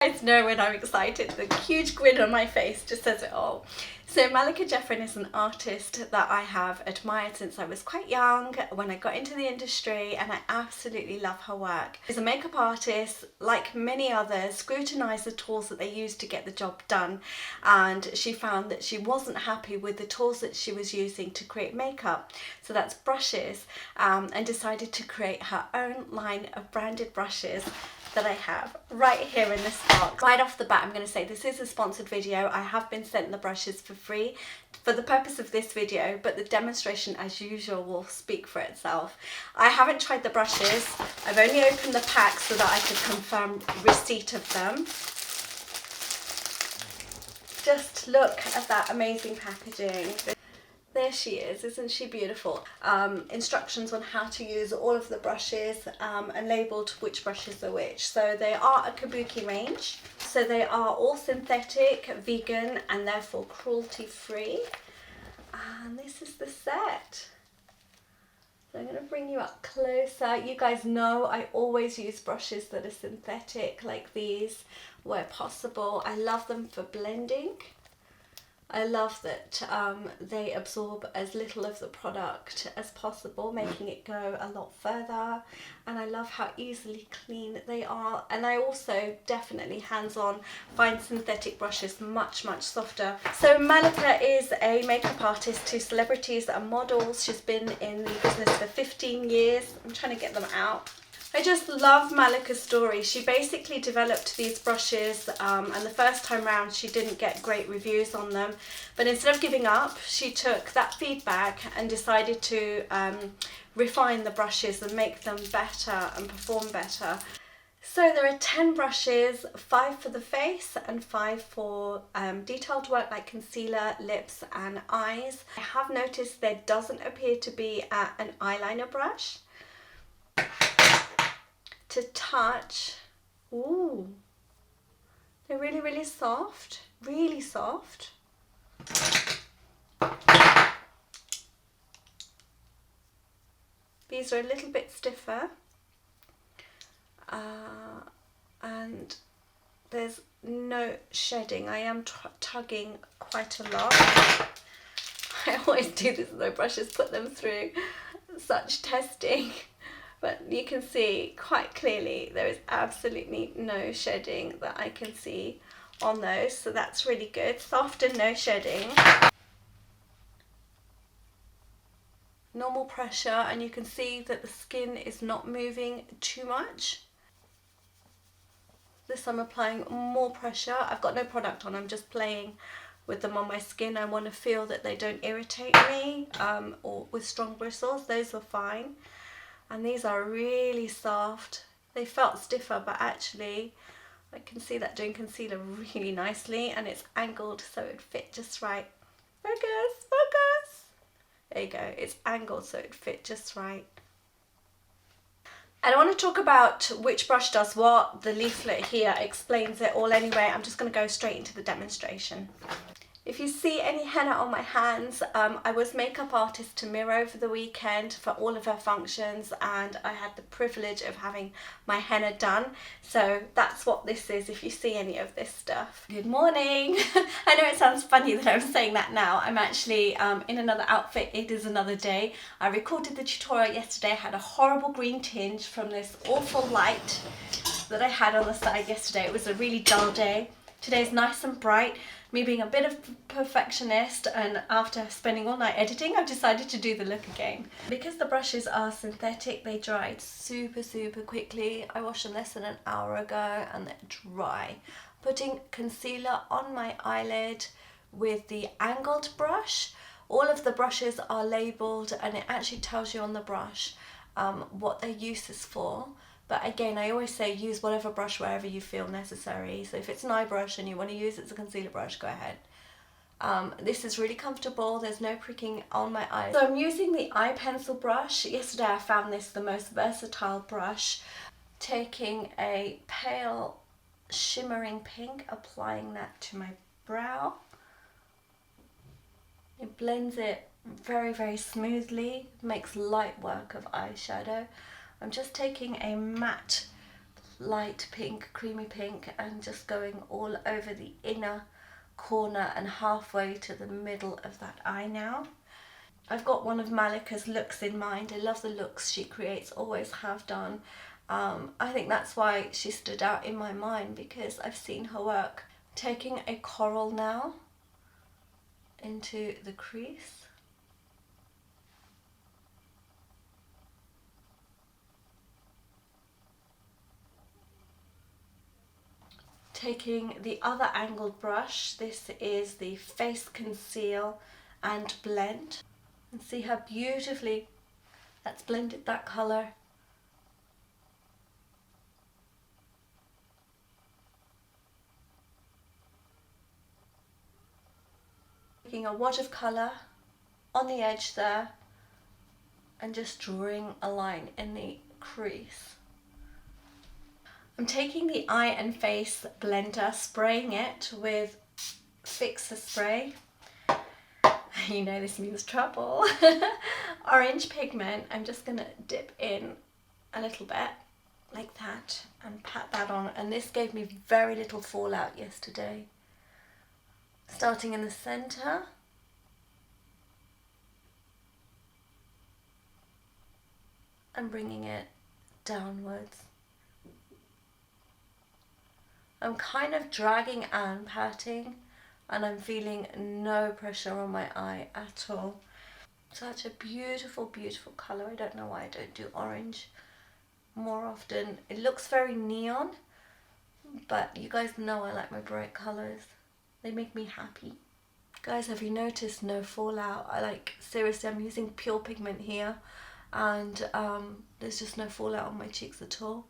You guys know when I'm excited, the huge grin on my face just says it all. So Malika Jafrin is an artist that I have admired since I was quite young, when I got into the industry, and I absolutely love her work. She's a makeup artist, like many others, scrutinised the tools that they used to get the job done, and she found that she wasn't happy with the tools that she was using to create makeup, so that's brushes, and decided to create her own line of branded brushes that I have right here in this box. Right off the bat, I'm going to say this is a sponsored video. I have been sent the brushes for free for the purpose of this video, but the demonstration as usual will speak for itself. I haven't tried the brushes. I've only opened the pack so that I could confirm receipt of them. Just look at that amazing packaging. There she is, isn't she beautiful? Instructions on how to use all of the brushes, and labelled which brushes are which. So they are a Kabuki range. So they are all synthetic, vegan, and therefore cruelty free. And this is the set. So I'm going to bring you up closer. You guys know I always use brushes that are synthetic like these where possible. I love them for blending. I love that they absorb as little of the product as possible, making it go a lot further. And I love how easily clean they are. And I also definitely hands-on find synthetic brushes much, much softer. So Malika is a makeup artist to celebrities and models. She's been in the business for 15 years. I'm trying to get them out. I just love Malika's story. She basically developed these brushes, and the first time round she didn't get great reviews on them, but instead of giving up, she took that feedback and decided to refine the brushes and make them better and perform better. So there are 10 brushes, 5 for the face and 5 for detailed work like concealer, lips and eyes. I have noticed there doesn't appear to be an eyeliner brush to touch. Ooh, they're really, really soft, really soft. These are a little bit stiffer, and there's no shedding. I am tugging quite a lot. I always do this with my brushes, put them through such testing. But you can see quite clearly there is absolutely no shedding that I can see on those, so that's really good. Soft and no shedding. Normal pressure, and you can see that the skin is not moving too much. This I'm applying more pressure. I've got no product on, I'm just playing with them on my skin. I want to feel that they don't irritate me, or with strong bristles. Those are fine. And these are really soft. They felt stiffer, but actually I can see that doing concealer really nicely, and it's angled so it fit just right. Focus, focus. There you go, it's angled so it fit just right. And I want to talk about which brush does what. The leaflet here explains it all anyway. I'm just going to go straight into the demonstration. If you see any henna on my hands, I was makeup artist to Mira over the weekend for all of her functions, and I had the privilege of having my henna done. So that's what this is if you see any of this stuff. Good morning. I know it sounds funny that I'm saying that now. I'm actually in another outfit. It is another day. I recorded the tutorial yesterday. I had a horrible green tinge from this awful light that I had on the side yesterday. It was a really dull day. Today's nice and bright. Me being a bit of a perfectionist, and after spending all night editing, I've decided to do the look again. Because the brushes are synthetic, they dried super, super quickly. I washed them less than an hour ago and they're dry. Putting concealer on my eyelid with the angled brush. All of the brushes are labelled, and it actually tells you on the brush what their use is for. But again, I always say use whatever brush wherever you feel necessary. So if it's an eye brush and you want to use it as a concealer brush, go ahead. This is really comfortable. There's no pricking on my eyes. So I'm using the eye pencil brush. Yesterday I found this the most versatile brush. Taking a pale shimmering pink, applying that to my brow. It blends it very, very smoothly. Makes light work of eyeshadow. I'm just taking a matte light pink, creamy pink, and just going all over the inner corner and halfway to the middle of that eye now. I've got one of Malika's looks in mind. I love the looks she creates, always have done. I think that's why she stood out in my mind, because I've seen her work. Taking a coral now into the crease. Taking the other angled brush, this is the Face Conceal and Blend. And see how beautifully that's blended that colour. Taking a wad of colour on the edge there and just drawing a line in the crease. I'm taking the eye and face blender, spraying it with Fixer spray. You know this means trouble. Orange pigment. I'm just going to dip in a little bit like that and pat that on, and this gave me very little fallout yesterday. Starting in the centre. And bringing it downwards. I'm kind of dragging and patting, and I'm feeling no pressure on my eye at all. Such a beautiful, beautiful colour. I don't know why I don't do orange more often. It looks very neon, but you guys know I like my bright colours. They make me happy. Guys, have you noticed no fallout? Seriously, I'm using pure pigment here, and there's just no fallout on my cheeks at all.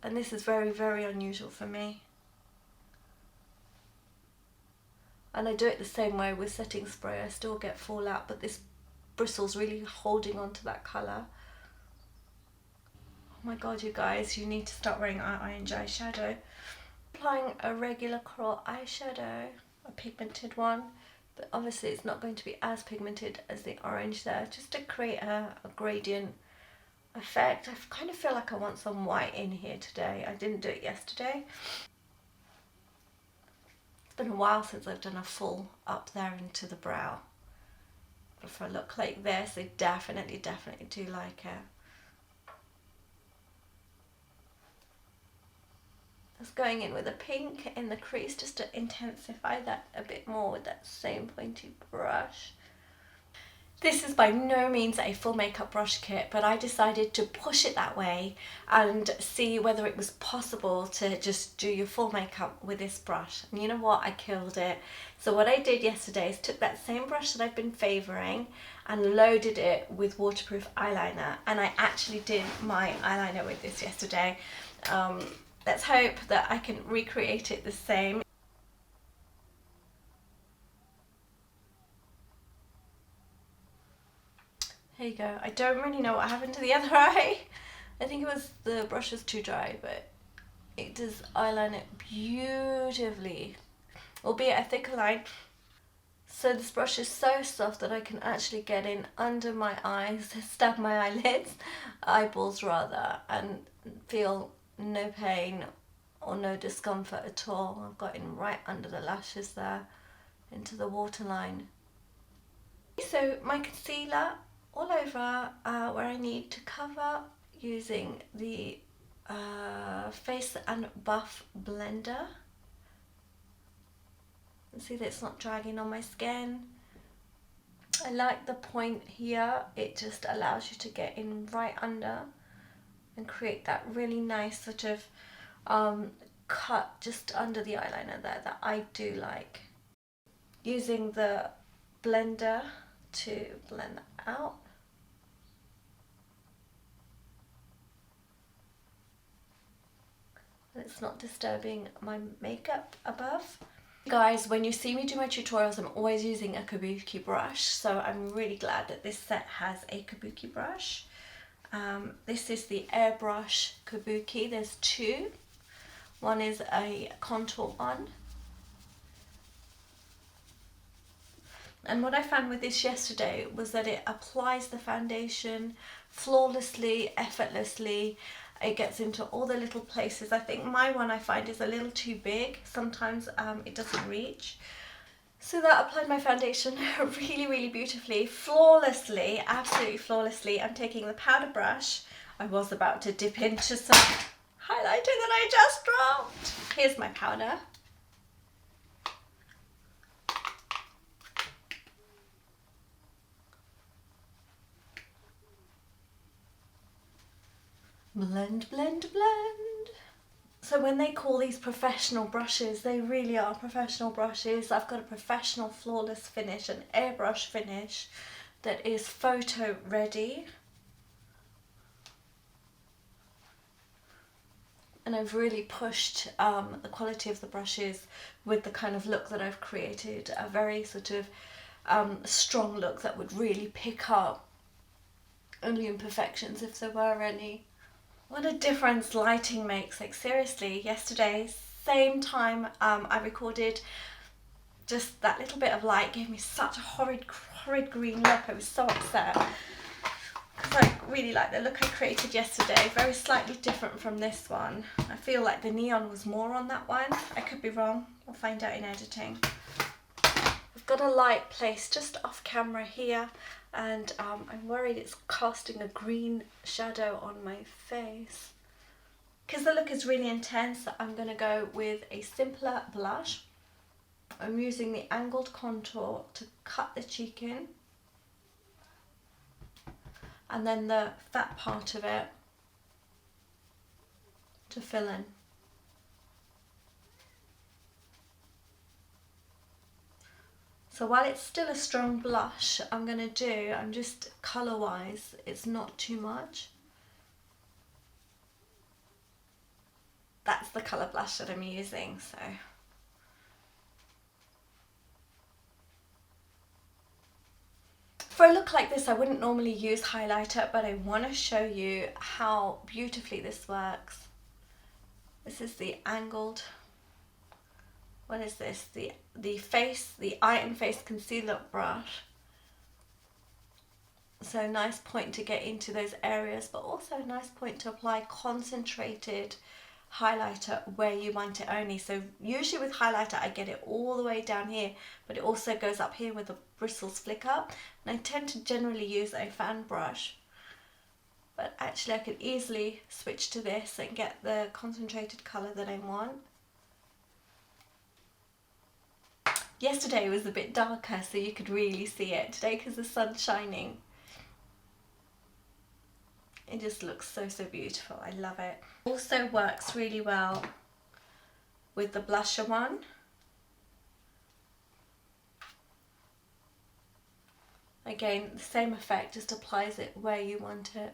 And this is very, very unusual for me. And I do it the same way with setting spray. I still get fallout, but this bristle's really holding on to that colour. Oh my god, you guys, you need to start wearing orange eyeshadow. Applying a regular coral eyeshadow, a pigmented one, but obviously it's not going to be as pigmented as the orange there, just to create a gradient effect. I kind of feel like I want some white in here today. I didn't do it yesterday. It's been a while since I've done a full up there into the brow. But for a look like this, I definitely do like it. Just going in with a pink in the crease just to intensify that a bit more with that same pointy brush. This is by no means a full makeup brush kit, but I decided to push it that way and see whether it was possible to just do your full makeup with this brush. And you know what? I killed it. So what I did yesterday is took that same brush that I've been favouring and loaded it with waterproof eyeliner. And I actually did my eyeliner with this yesterday. Let's hope that I can recreate it the same. There you go. I don't really know what happened to the other eye. I think it was the brush was too dry, but it does eyeliner beautifully, albeit a thicker line. So this brush is so soft that I can actually get in under my eyes, stab my eyelids, eyeballs rather, and feel no pain or no discomfort at all. I've got in right under the lashes there, into the waterline. So my concealer all over where I need to cover, using the Face and Buff blender. And see that it's not dragging on my skin. I like the point here. It just allows you to get in right under and create that really nice sort of cut just under the eyeliner there that I do like. Using the blender to blend that out. And it's not disturbing my makeup above. Guys, when you see me do my tutorials, I'm always using a Kabuki brush, so I'm really glad that this set has a Kabuki brush. This is the airbrush Kabuki. There's two. One is a contour one. And what I found with this yesterday was that it applies the foundation flawlessly, effortlessly. it gets into all the little places. I think my one I find is a little too big. Sometimes it doesn't reach. So that applied my foundation really, really beautifully, flawlessly, absolutely flawlessly. I'm taking the powder brush. I was about to dip into some highlighter that I just dropped. Here's my powder. Blend, blend, blend. So when they call these professional brushes, they really are professional brushes. I've got a professional flawless finish, an airbrush finish that is photo ready. And I've really pushed the quality of the brushes with the kind of look that I've created, a very sort of strong look that would really pick up only imperfections if there were any. What a difference lighting makes. Like seriously, yesterday, same time I recorded, just that little bit of light gave me such a horrid green look. I was so upset because I really like the look I created yesterday. Very slightly different from this one. I feel like the neon was more on that one. I could be wrong. We'll find out in editing. I've got a light placed just off camera here, and I'm worried it's casting a green shadow on my face. Because the look is really intense, I'm going to go with a simpler blush. I'm using the angled contour to cut the cheek in, and then the fat part of it to fill in. So while it's still a strong blush, I'm just colour wise, it's not too much. That's the colour blush that I'm using, so. For a look like this, I wouldn't normally use highlighter, but I want to show you how beautifully this works. This is the angled, what is this? The Iron Face Concealer brush. So nice point to get into those areas, but also a nice point to apply concentrated highlighter where you want it only. So usually with highlighter I get it all the way down here, but it also goes up here where the bristles flick up, and I tend to generally use a fan brush, but actually I could easily switch to this and get the concentrated colour that I want. Yesterday was a bit darker so you could really see it. Today, because the sun's shining, it just looks so, so beautiful. I love it. Also works really well with the blusher one. Again, the same effect, just applies it where you want it.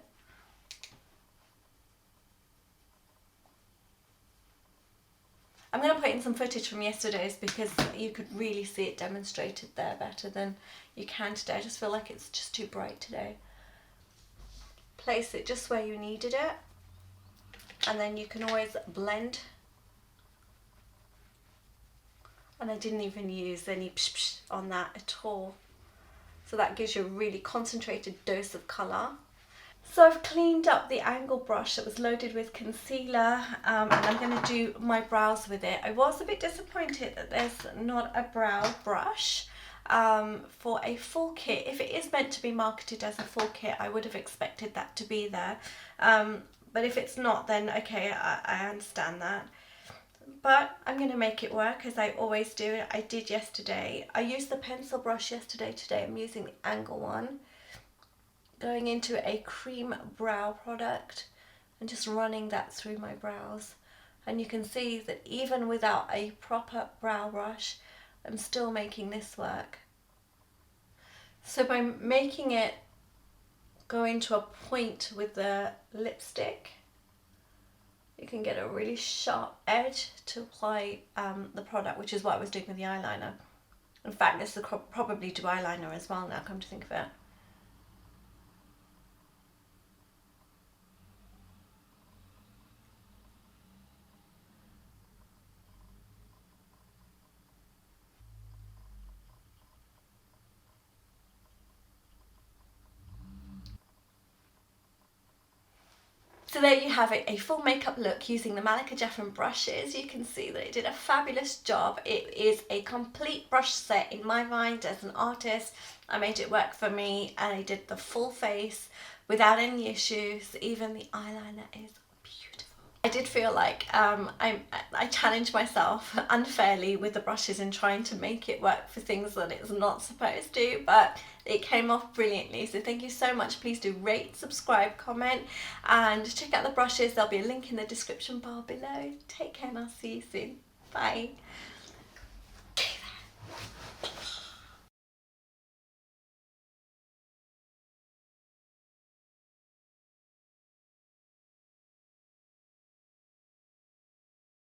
I'm going to put in some footage from yesterday's because you could really see it demonstrated there better than you can today. I just feel like it's just too bright today. Place it just where you needed it, and then you can always blend. And I didn't even use any psh psh on that at all. So that gives you a really concentrated dose of colour. So I've cleaned up the angle brush that was loaded with concealer, and I'm going to do my brows with it. I was a bit disappointed that there's not a brow brush for a full kit. If it is meant to be marketed as a full kit, I would have expected that to be there. But if it's not, then okay, I understand that. But I'm going to make it work as I always do. I did yesterday. I used the pencil brush yesterday. Today I'm using the angle one. Going into a cream brow product and just running that through my brows. And you can see that even without a proper brow brush, I'm still making this work. So by making it go into a point with the lipstick, you can get a really sharp edge to apply the product, which is what I was doing with the eyeliner. In fact, this will probably do eyeliner as well now, come to think of it. So there you have it, a full makeup look using the Malika Jafrin brushes. You can see that it did a fabulous job. It is a complete brush set in my mind as an artist. I made it work for me and I did the full face without any issues. Even the eyeliner is beautiful. I did feel like I challenged myself unfairly with the brushes in trying to make it work for things that it's not supposed to, but it came off brilliantly. So thank you so much. Please do rate, subscribe, comment, and check out the brushes. There'll be a link in the description bar below. Take care and I'll see you soon. Bye.